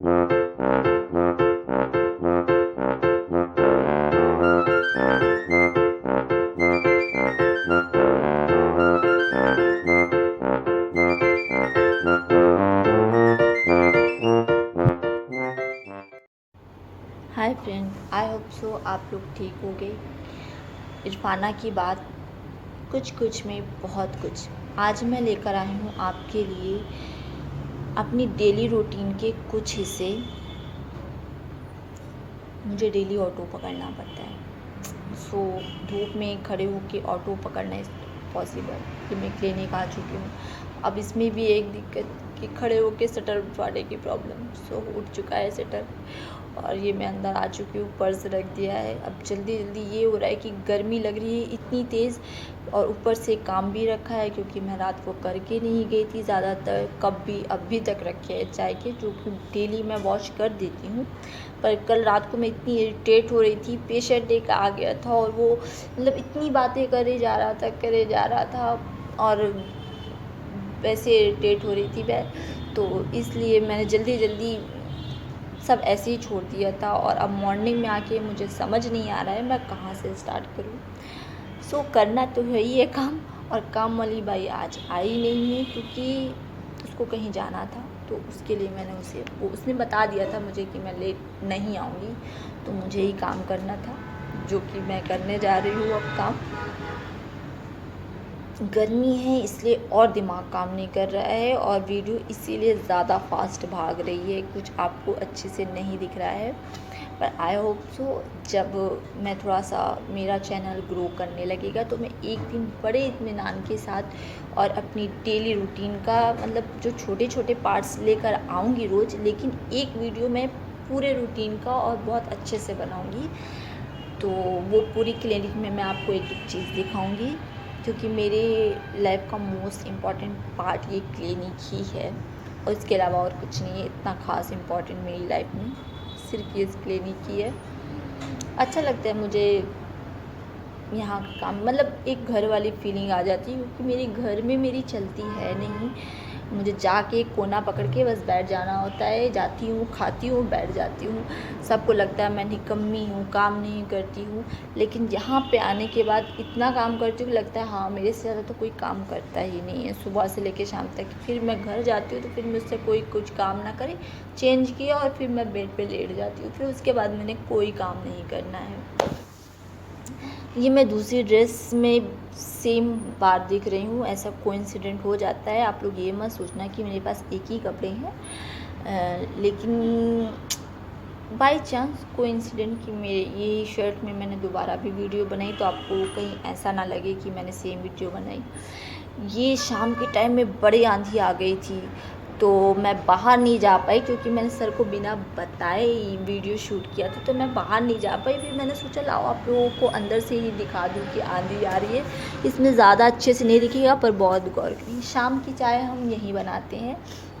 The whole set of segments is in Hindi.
Hi friend, I hope so आप लोग ठीक होंगे। इरफाना की बात कुछ कुछ में बहुत कुछ। आज मैं लेकर आई हूँ आपके लिए अपनी डेली रूटीन के कुछ हिस्से। मुझे डेली ऑटो पकड़ना पड़ता है, सो धूप में खड़े होकर ऑटो पकड़ना इस पॉसिबल कि मैं क्लिनिक आ चुकी हूँ। अब इसमें भी एक दिक्कत कि खड़े होकर शटर उठवाने की प्रॉब्लम। सो उठ चुका है शटर और ये मैं अंदर आ चुकी हूँ, पर्स रख दिया है। अब जल्दी जल्दी ये हो रहा है कि गर्मी लग रही है इतनी तेज़, और ऊपर से काम भी रखा है क्योंकि मैं रात को करके नहीं गई थी ज़्यादातर कप भी अभी तक रखे हैं चाय के, जो कि डेली मैं वॉश कर देती हूँ। पर कल रात को मैं इतनी इरिटेट हो रही थी, पेशेंट एक आ गया था और वो मतलब इतनी बातें करे जा रहा था और वैसे इरिटेट हो रही थी मैं, तो इसलिए मैंने जल्दी जल्दी सब ऐसे ही छोड़ दिया था। और अब मॉर्निंग में आके मुझे समझ नहीं आ रहा है मैं कहाँ से स्टार्ट करूँ। सो करना तो है ही है काम, और काम वाली बाई आज आई नहीं है क्योंकि उसको कहीं जाना था, तो उसके लिए मैंने उसने बता दिया था मुझे कि मैं लेट नहीं आऊँगी, तो मुझे ही काम करना था, जो कि मैं करने जा रही हूँ अब काम। गर्मी है इसलिए और दिमाग काम नहीं कर रहा है और वीडियो इसीलिए ज़्यादा फास्ट भाग रही है, कुछ आपको अच्छे से नहीं दिख रहा है। पर आई होप सो जब मैं थोड़ा सा मेरा चैनल ग्रो करने लगेगा तो मैं एक दिन बड़े इत्मीनान के साथ और अपनी डेली रूटीन का मतलब जो छोटे छोटे पार्ट्स लेकर आऊँगी रोज़, लेकिन एक वीडियो में पूरे रूटीन का और बहुत अच्छे से बनाऊँगी। तो वो पूरी क्लिनिक में मैं आपको एक एक चीज़ दिखाऊंगी, क्योंकि मेरे लाइफ का मोस्ट इम्पॉर्टेंट पार्ट ये क्लिनिक ही है और इसके अलावा और कुछ नहीं है इतना ख़ास इम्पॉर्टेंट मेरी लाइफ में, सिर्फ ये क्लिनिक ही है। अच्छा लगता है मुझे यहाँ का काम, मतलब एक घर वाली फीलिंग आ जाती है क्योंकि मेरे घर में मेरी चलती है नहीं। मुझे जाके कोना पकड़ के बस बैठ जाना होता है, जाती हूँ खाती हूँ बैठ जाती हूँ। सबको लगता है मैं निकम्मी हूँ, काम नहीं करती हूँ, लेकिन यहाँ पे आने के बाद इतना काम करती हूँ लगता है हाँ मेरे से ज़्यादा तो कोई काम करता ही नहीं है, सुबह से लेकर शाम तक। फिर मैं घर जाती हूँ तो फिर मुझसे कोई कुछ काम ना करे, चेंज किया और फिर मैं बेड पर लेट जाती हूँ, फिर उसके बाद मैंने कोई काम नहीं करना है। ये मैं दूसरी ड्रेस में सेम बार दिख रही हूँ, ऐसा कोइंसिडेंट हो जाता है। आप लोग ये मत सोचना कि मेरे पास एक ही कपड़े हैं, लेकिन बाय चांस कोइंसिडेंट कि मेरे ये शर्ट में मैंने दोबारा भी वीडियो बनाई, तो आपको कहीं ऐसा ना लगे कि मैंने सेम वीडियो बनाई। ये शाम के टाइम में बड़ी आंधी आ गई थी तो मैं बाहर नहीं जा पाई, क्योंकि मैंने सर को बिना बताए वीडियो शूट किया था, तो मैं बाहर नहीं जा पाई। फिर मैंने सोचा लाओ आप लोगों को अंदर से ही दिखा दूँ कि आंधी आ रही है, इसमें ज़्यादा अच्छे से नहीं दिखेगा पर बहुत गौर करिए। शाम की चाय हम यहीं बनाते हैं,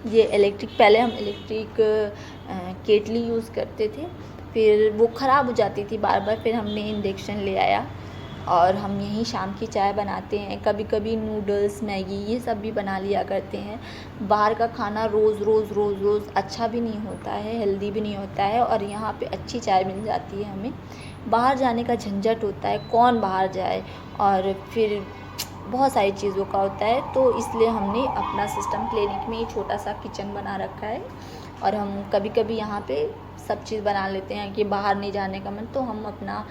ये इलेक्ट्रिक, पहले हम इलेक्ट्रिक केटली यूज़ करते थे, फिर वो ख़राब हो जाती थी बार बार, फिर हमने इंडक्शन ले आया और हम यहीं शाम की चाय बनाते हैं। कभी कभी नूडल्स मैगी ये सब भी बना लिया करते हैं। बाहर का खाना रोज़ रोज़ रोज़ रोज़ अच्छा भी नहीं होता है, हेल्दी भी नहीं होता है, और यहाँ पे अच्छी चाय मिल जाती है हमें। बाहर जाने का झंझट होता है, कौन बाहर जाए, और फिर बहुत सारी चीज़ों का होता है, तो इसलिए हमने अपना सिस्टम क्लिनिक में ही छोटा सा किचन बना रखा है और हम कभी कभी यहाँ पे सब चीज़ बना लेते हैं कि बाहर नहीं जाने का मन, तो हम अपना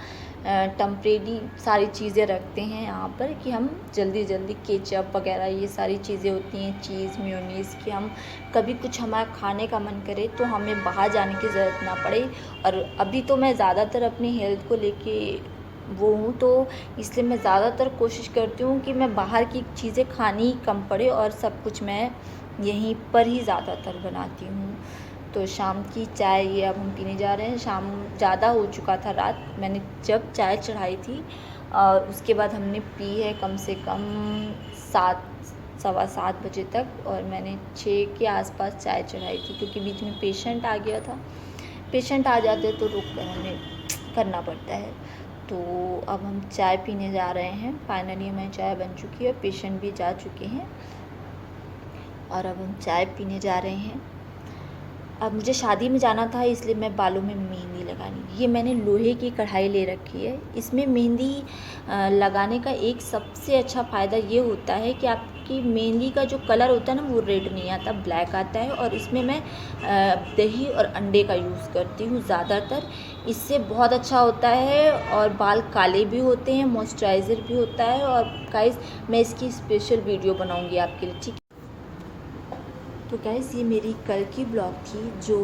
टेम्परेरी सारी चीज़ें रखते हैं यहाँ पर कि हम जल्दी जल्दी केचप वगैरह ये सारी चीज़ें होती हैं, चीज़ मेयोनीज़, कि हम कभी कुछ हमारा खाने का मन करे तो हमें बाहर जाने की ज़रूरत ना पड़े। और अभी तो मैं ज़्यादातर अपनी हेल्थ को लेके वो हूँ, तो इसलिए मैं ज़्यादातर कोशिश करती हूँ कि मैं बाहर की चीज़ें खानी कम पड़े और सब कुछ मैं यहीं पर ही ज़्यादातर बनाती हूँ। तो शाम की चाय ये अब हम पीने जा रहे हैं। शाम ज़्यादा हो चुका था रात, मैंने जब चाय चढ़ाई थी और उसके बाद हमने पी है कम से कम 7 सवा 7 बजे तक, और मैंने 6 के आसपास चाय चढ़ाई थी क्योंकि बीच में पेशेंट आ गया था। पेशेंट आ जाते तो रुक कर हमें करना पड़ता है। तो अब हम चाय पीने जा रहे हैं। फाइनली हमारी चाय बन चुकी है, पेशेंट भी जा चुके हैं और अब हम चाय पीने जा रहे हैं। अब मुझे शादी में जाना था, इसलिए मैं बालों में मेहंदी लगानी। ये मैंने लोहे की कढ़ाई ले रखी है। इसमें मेहंदी लगाने का एक सबसे अच्छा फ़ायदा ये होता है कि आपकी मेहंदी का जो कलर होता है ना, वो रेड नहीं आता, ब्लैक आता है। और इसमें मैं दही और अंडे का यूज़ करती हूँ ज़्यादातर। इससे बहुत अच्छा होता है और बाल काले भी होते हैं, मॉइस्चराइज़र भी होता है। और गाइस, मैं इसकी स्पेशल वीडियो बनाऊँगी आपके लिए, ठीक है। तो गाइस, ये मेरी कल की ब्लॉग थी जो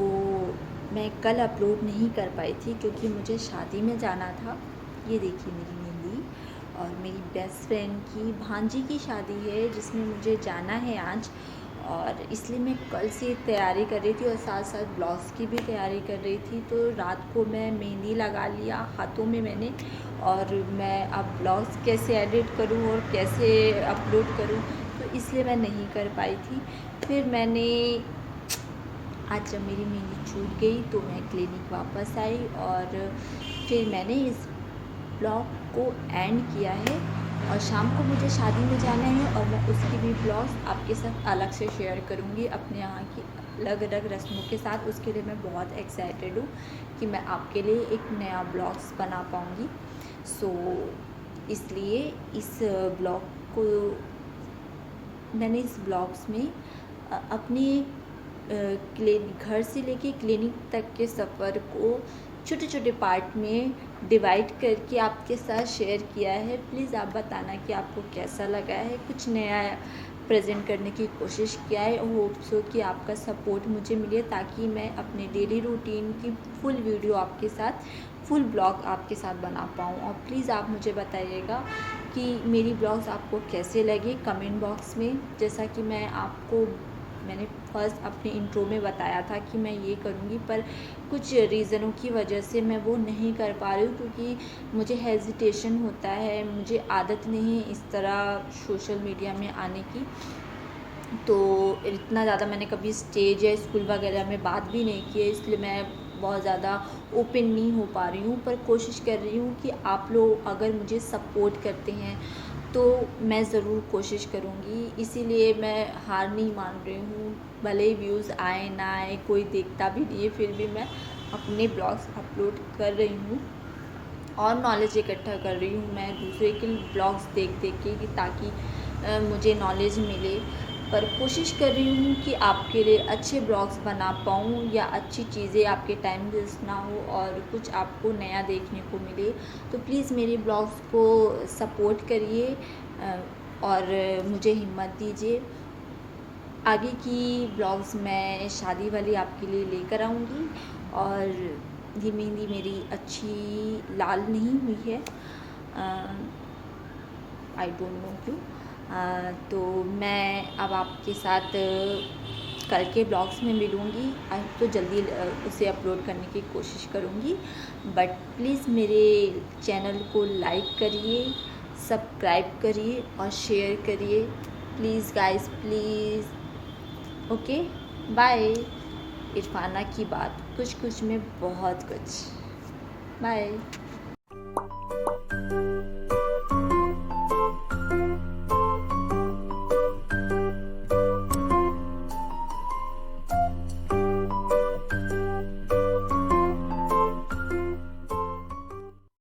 मैं कल अपलोड नहीं कर पाई थी क्योंकि मुझे शादी में जाना था। ये देखिए मेरी मेहंदी, और मेरी बेस्ट फ्रेंड की भांजी की शादी है जिसमें मुझे जाना है आज, और इसलिए मैं कल से तैयारी कर रही थी और साथ साथ ब्लाउज़ की भी तैयारी कर रही थी। तो रात को मैं मेहंदी लगा लिया हाथों में मैंने, और मैं अब ब्लाउज़ कैसे एडिट करूँ और कैसे अपलोड करूँ, तो इसलिए मैं नहीं कर पाई थी। फिर मैंने आज जब मेरी मेहंदी छूट गई तो मैं क्लिनिक वापस आई, और फिर मैंने इस ब्लॉग को एंड किया है। और शाम को मुझे शादी में जाना है और मैं उसकी भी ब्लॉग्स आपके साथ अलग से शेयर करूँगी अपने यहाँ की अलग अलग रस्मों के साथ। उसके लिए मैं बहुत एक्साइटेड हूँ कि मैं आपके लिए एक नया ब्लॉग्स बना पाऊँगी। सो इसलिए इस ब्लॉग को मैंने इस ब्लॉग्स में अपने घर से लेके क्लिनिक तक के सफ़र को छोटे छोटे पार्ट में डिवाइड करके आपके साथ शेयर किया है। प्लीज़ आप बताना कि आपको कैसा लगा है। कुछ नया प्रेजेंट करने की कोशिश किया है। होप सो कि आपका सपोर्ट मुझे मिले ताकि मैं अपने डेली रूटीन की फुल वीडियो आपके साथ, फुल ब्लॉग आपके साथ बना पाऊँ। और प्लीज़ आप मुझे बताइएगा कि मेरी ब्लॉग्स आपको कैसे लगे कमेंट बॉक्स में। जैसा कि मैंने फर्स्ट अपने इंट्रो में बताया था कि मैं ये करूँगी, पर कुछ रीज़नों की वजह से मैं वो नहीं कर पा रही हूँ क्योंकि मुझे हेजिटेशन होता है, मुझे आदत नहीं है इस तरह सोशल मीडिया में आने की। तो इतना ज़्यादा मैंने कभी स्टेज या स्कूल वगैरह में बात भी नहीं की है, इसलिए मैं बहुत ज़्यादा ओपन नहीं हो पा रही हूँ। पर कोशिश कर रही हूँ कि आप लोग अगर मुझे सपोर्ट करते हैं तो मैं ज़रूर कोशिश करूँगी। इसीलिए मैं हार नहीं मान रही हूँ, भले ही व्यूज़ आए ना आए, कोई देखता भी नहीं है, फिर भी मैं अपने ब्लॉग्स अपलोड कर रही हूँ और नॉलेज इकट्ठा कर रही हूँ मैं दूसरे के ब्लॉग्स देख देख के, कि ताकि मुझे नॉलेज मिले। पर कोशिश कर रही हूँ कि आपके लिए अच्छे ब्लॉग्स बना पाऊँ या अच्छी चीज़ें, आपके टाइम वेस्ट ना हो और कुछ आपको नया देखने को मिले। तो प्लीज़ मेरे ब्लॉग्स को सपोर्ट करिए और मुझे हिम्मत दीजिए। आगे की ब्लॉग्स मैं शादी वाली आपके लिए लेकर आऊँगी। और ये मेहंदी मेरी अच्छी लाल नहीं हुई है, आई डोंट नो क्यों। तो मैं अब आपके साथ कल के ब्लॉग्स में मिलूँगी। आई तो जल्दी उसे अपलोड करने की कोशिश करूँगी। बट प्लीज़ मेरे चैनल को लाइक करिए, सब्सक्राइब करिए और शेयर करिए, please guys, please. Okay, bye. Irfana की बात, कुछ कुछ में बहुत कुछ। बाय।